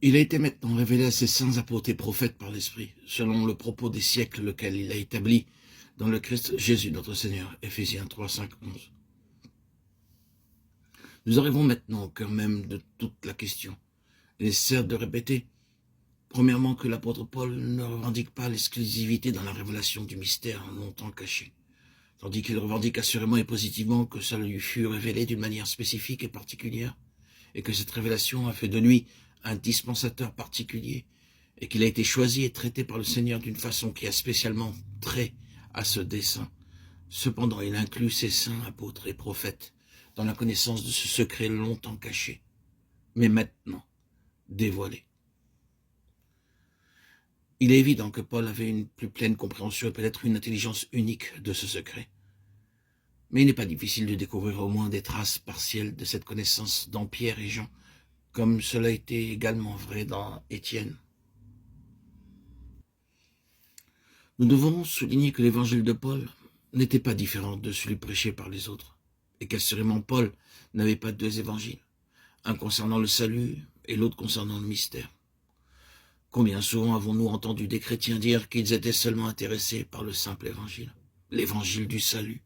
Il a été maintenant révélé à ses saints apôtres et prophètes par l'Esprit, selon le propos des siècles lequel il a établi dans le Christ Jésus notre Seigneur. Éphésiens 3, 5, 11. Nous arrivons maintenant au cœur même de toute la question. Il est nécessaire de répéter, premièrement, que l'apôtre Paul ne revendique pas l'exclusivité dans la révélation du mystère longtemps caché, tandis qu'il revendique assurément et positivement que ça lui fut révélé d'une manière spécifique et particulière, et que cette révélation a fait de lui un dispensateur particulier, et qu'il a été choisi et traité par le Seigneur d'une façon qui a spécialement trait à ce dessein. Cependant, il inclut ses saints apôtres et prophètes dans la connaissance de ce secret longtemps caché, mais maintenant dévoilé. Il est évident que Paul avait une plus pleine compréhension et peut-être une intelligence unique de ce secret. Mais il n'est pas difficile de découvrir au moins des traces partielles de cette connaissance dans Pierre et Jean, comme cela était également vrai dans Étienne. Nous devons souligner que l'évangile de Paul n'était pas différent de celui prêché par les autres, et qu'assurément Paul n'avait pas deux évangiles, un concernant le salut et l'autre concernant le mystère. Combien souvent avons-nous entendu des chrétiens dire qu'ils étaient seulement intéressés par le simple évangile, l'évangile du salut,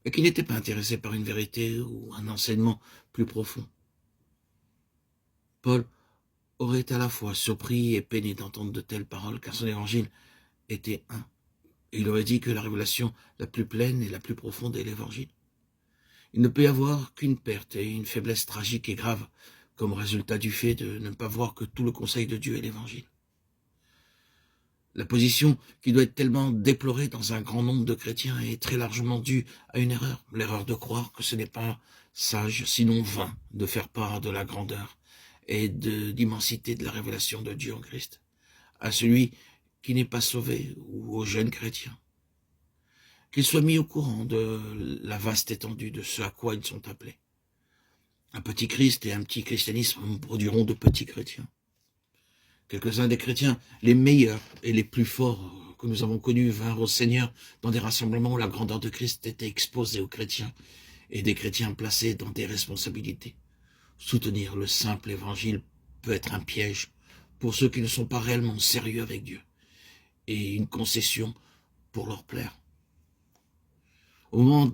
et qu'ils n'étaient pas intéressés par une vérité ou un enseignement plus profond. Paul aurait été à la fois surpris et peiné d'entendre de telles paroles, car son évangile était un. Il aurait dit que la révélation la plus pleine et la plus profonde est l'évangile. Il ne peut y avoir qu'une perte et une faiblesse tragique et grave comme résultat du fait de ne pas voir que tout le conseil de Dieu est l'évangile. La position qui doit être tellement déplorée dans un grand nombre de chrétiens est très largement due à une erreur, l'erreur de croire que ce n'est pas sage, sinon vain, de faire part de la grandeur et de l'immensité de la révélation de Dieu en Christ à celui qui n'est pas sauvé ou aux jeunes chrétiens. Qu'ils soient mis au courant de la vaste étendue de ce à quoi ils sont appelés. Un petit Christ et un petit christianisme produiront de petits chrétiens. Quelques-uns des chrétiens, les meilleurs et les plus forts que nous avons connus, vinrent au Seigneur dans des rassemblements où la grandeur de Christ était exposée aux chrétiens et des chrétiens placés dans des responsabilités. Soutenir le simple évangile peut être un piège pour ceux qui ne sont pas réellement sérieux avec Dieu et une concession pour leur plaire. Au moment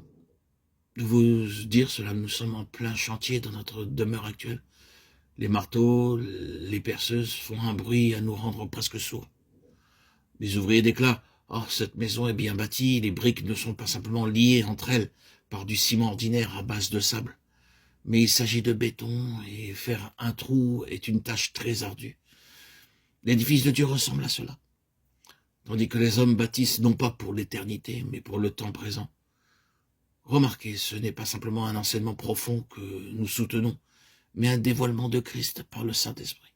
de vous dire cela, nous sommes en plein chantier dans notre demeure actuelle. Les marteaux, les perceuses font un bruit à nous rendre presque sourds. Les ouvriers déclarent « Oh, cette maison est bien bâtie, les briques ne sont pas simplement liées entre elles par du ciment ordinaire à base de sable, mais il s'agit de béton et faire un trou est une tâche très ardue. » L'édifice de Dieu ressemble à cela, tandis que les hommes bâtissent non pas pour l'éternité, mais pour le temps présent. Remarquez, ce n'est pas simplement un enseignement profond que nous soutenons, mais un dévoilement de Christ par le Saint-Esprit.